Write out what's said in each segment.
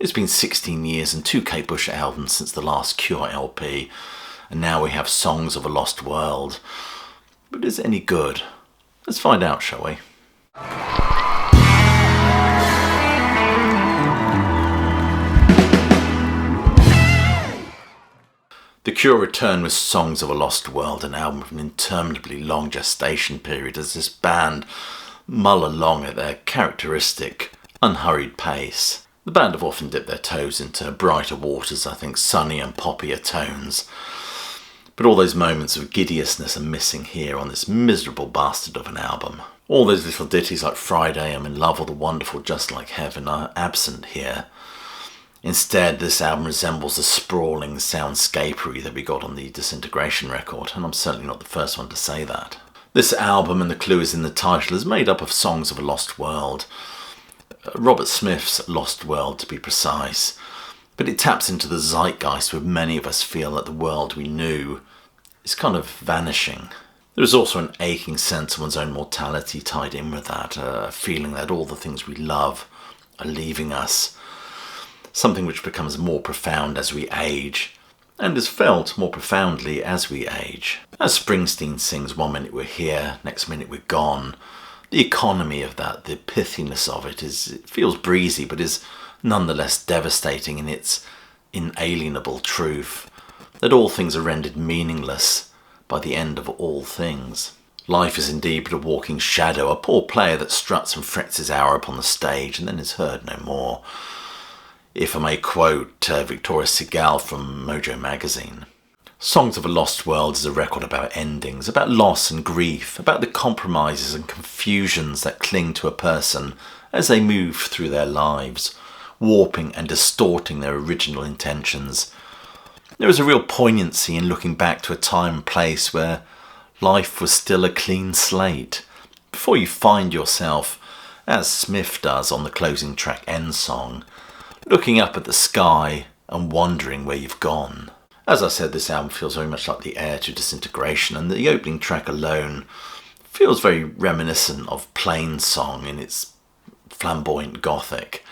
It's been 16 years and 2 Kate Bush albums since the last Cure LP, and now we have Songs of a Lost World. But is it any good? Let's find out, shall we? The Cure return with Songs of a Lost World, an album with an interminably long gestation period as this band mull along at their characteristic, unhurried pace. The band have often dipped their toes into brighter waters, I think, sunny and poppier tones. But all those moments of giddiousness are missing here on this miserable bastard of an album. All those little ditties like Friday, I'm in Love, or The Wonderful Just Like Heaven are absent here. Instead, this album resembles the sprawling soundscapery that we got on the Disintegration record, and I'm certainly not the first one to say that. This album, and the clue is in the title, is made up of songs of a lost world. Robert Smith's Lost World, to be precise. But it taps into the zeitgeist where many of us feel that the world we knew is kind of vanishing. There is also an aching sense of one's own mortality tied in with that, a feeling that all the things we love are leaving us. Something which becomes more profound as we age, and is felt more profoundly as we age. As Springsteen sings, one minute we're here, next minute we're gone. The economy of that, the pithiness of it feels breezy, but is nonetheless devastating in its inalienable truth, that all things are rendered meaningless by the end of all things. Life is indeed but a walking shadow, a poor player that struts and frets his hour upon the stage and then is heard no more. If I may quote Victoria Segal from Mojo magazine. Songs of a Lost World is a record about endings, about loss and grief, about the compromises and confusions that cling to a person as they move through their lives, warping and distorting their original intentions. There is a real poignancy in looking back to a time and place where life was still a clean slate, before you find yourself, as Smith does on the closing track End Song, looking up at the sky and wondering where you've gone. As I said, this album feels very much like the heir to Disintegration, and the opening track alone feels very reminiscent of Plain Song in its flamboyant gothic.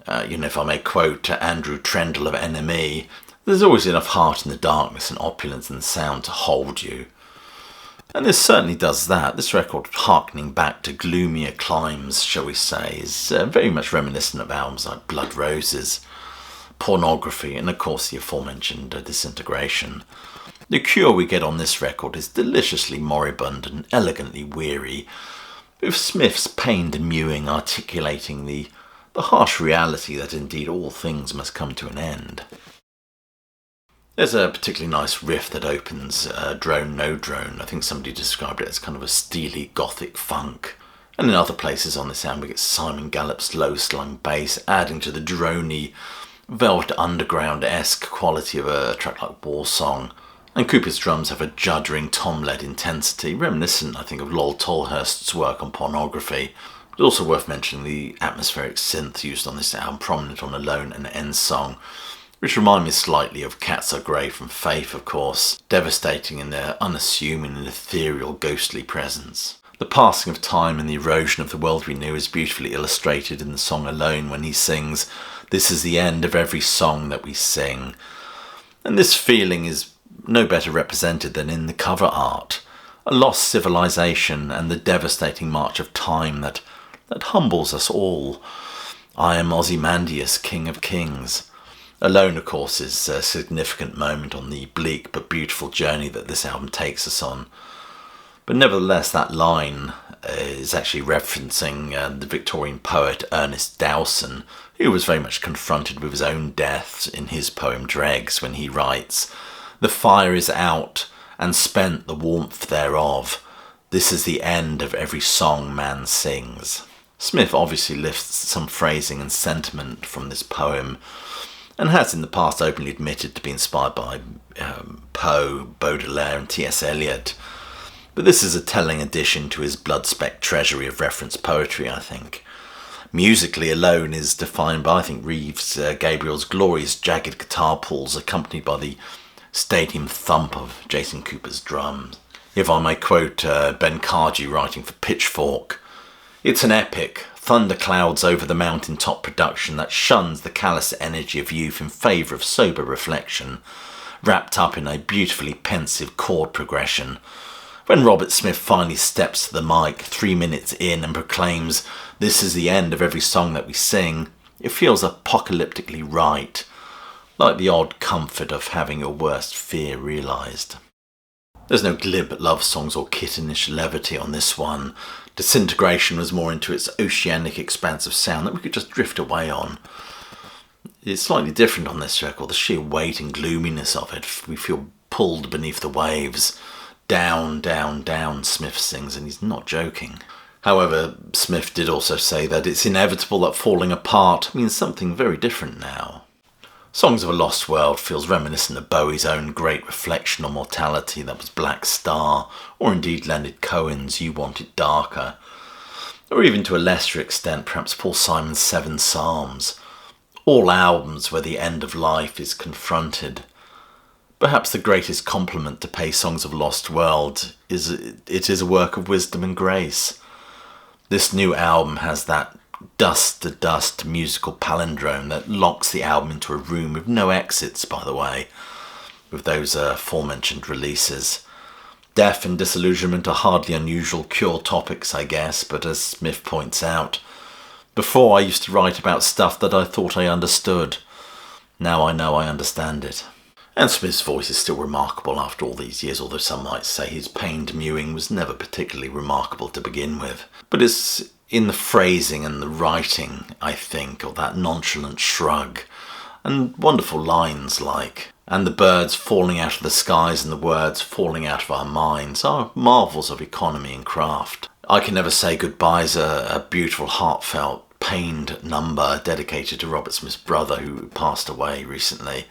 If I may quote Andrew Trendle of NME, there's always enough heart in the darkness and opulence in the sound to hold you. And this certainly does that. This record, harkening back to gloomier climes, shall we say, is very much reminiscent of albums like Blood Roses, Pornography, and of course the aforementioned Disintegration. The Cure we get on this record is deliciously moribund and elegantly weary, with Smith's pained mewing articulating the harsh reality that indeed all things must come to an end. There's a particularly nice riff that opens Drone No Drone. I think somebody described it as kind of a steely gothic funk. And in other places on this album we get Simon Gallup's low-slung bass adding to the droney, Velvet Underground-esque quality of a track like War Song. And Cooper's drums have a juddering tom-led intensity, reminiscent, I think, of Lol Tolhurst's work on Pornography. It's also worth mentioning the atmospheric synth used on this album, prominent on Alone and End Song, which remind me slightly of Cats Are Grey from Faith, of course, devastating in their unassuming and ethereal ghostly presence. The passing of time and the erosion of the world we knew is beautifully illustrated in the song Alone when he sings, "This is the end of every song that we sing." And this feeling is no better represented than in the cover art, a lost civilization and the devastating march of time that humbles us all. I am Ozymandias, King of Kings. Alone, of course, is a significant moment on the bleak but beautiful journey that this album takes us on. But nevertheless, that line is actually referencing the Victorian poet Ernest Dowson, who was very much confronted with his own death in his poem Dregs, when he writes, "The fire is out, and spent the warmth thereof. This is the end of every song man sings." Smith obviously lifts some phrasing and sentiment from this poem, and has in the past openly admitted to be inspired by Poe, Baudelaire and T.S. Eliot. But this is a telling addition to his blood-specked treasury of reference poetry, I think. Musically, Alone is defined by, I think, Reeves Gabriel's glorious jagged guitar pulls accompanied by the stadium thump of Jason Cooper's drums. If I may quote Ben Cardew writing for Pitchfork, "It's an epic, thunderclouds over the mountaintop production that shuns the callous energy of youth in favour of sober reflection, wrapped up in a beautifully pensive chord progression. When Robert Smith finally steps to the mic 3 minutes in and proclaims, "This is the end of every song that we sing," it feels apocalyptically right, like the odd comfort of having your worst fear realised. There's no glib love songs or kittenish levity on this one. Disintegration was more into its oceanic expanse of sound that we could just drift away on. It's slightly different on this record, the sheer weight and gloominess of it. We feel pulled beneath the waves. Down, down, down, Smith sings, and he's not joking. However, Smith did also say that it's inevitable that falling apart means something very different now. Songs of a Lost World feels reminiscent of Bowie's own great reflection on mortality that was Black Star, or indeed Leonard Cohen's You Want It Darker, or even to a lesser extent perhaps Paul Simon's Seven Psalms, all albums where the end of life is confronted. Perhaps the greatest compliment to pay Songs of a Lost World is it is a work of wisdom and grace. This new album has that dust-to-dust musical palindrome that locks the album into a room with no exits, by the way, with those aforementioned releases. Death and disillusionment are hardly unusual Cure topics, I guess, but as Smith points out, before I used to write about stuff that I thought I understood. Now I know I understand it. And Smith's voice is still remarkable after all these years, although some might say his pained mewing was never particularly remarkable to begin with. But it's in the phrasing and the writing, I think, or that nonchalant shrug, and wonderful lines like, "And the birds falling out of the skies and the words falling out of our minds" are marvels of economy and craft. I Can Never Say Goodbye is a beautiful, heartfelt, pained number dedicated to Robert Smith's brother who passed away recently.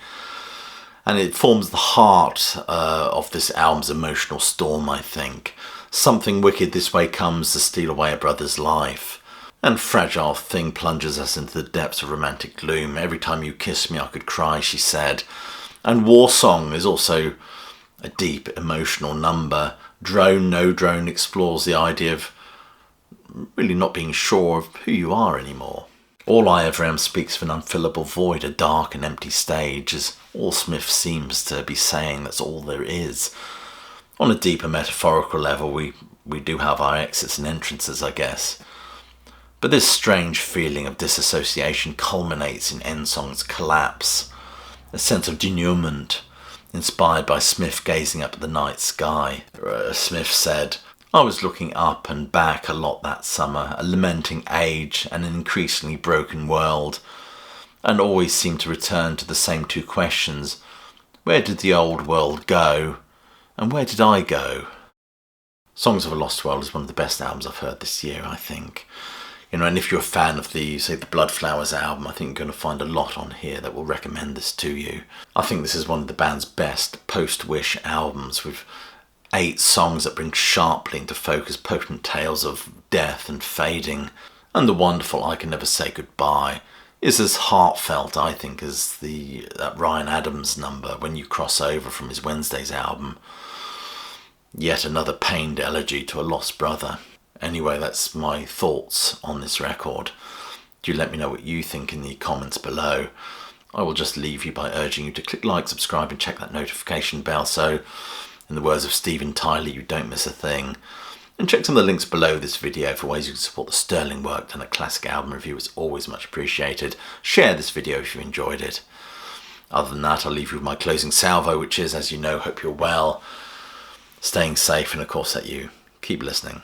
And it forms the heart of this album's emotional storm, I think. Something wicked this way comes to steal away a brother's life. And Fragile Thing plunges us into the depths of romantic gloom. Every time you kiss me I could cry, she said. And War Song is also a deep emotional number. Drone, No Drone explores the idea of really not being sure of who you are anymore. All I Ever Am speaks of an unfillable void, a dark and empty stage, as all Smith seems to be saying that's all there is. On a deeper metaphorical level, we do have our exits and entrances, I guess. But this strange feeling of disassociation culminates in Ensong's collapse, a sense of denouement inspired by Smith gazing up at the night sky. Smith said, "I was looking up and back a lot that summer, a lamenting age and an increasingly broken world, and always seemed to return to the same two questions. Where did the old world go, and where did I go?" Songs of a Lost World is one of the best albums I've heard this year, I think. And if you're a fan of the Bloodflowers album, I think you're going to find a lot on here that will recommend this to you. I think this is one of the band's best post-Wish albums, with 8 songs that bring sharply into focus potent tales of death and fading. And the wonderful I Can Never Say Goodbye is as heartfelt, I think, as that Ryan Adams number, When You Cross Over, from his Wednesdays album. Yet another pained elegy to a lost brother. Anyway, that's my thoughts on this record. Do let me know what you think in the comments below. I will just leave you by urging you to click like, subscribe and check that notification bell so, in the words of Steven Tyler, you don't miss a thing. And check some of the links below this video for ways you can support the sterling work done at Classic Album Review. It's always much appreciated. Share this video if you enjoyed it. Other than that, I'll leave you with my closing salvo, which is, as you know, hope you're well, staying safe, and of course that you keep listening.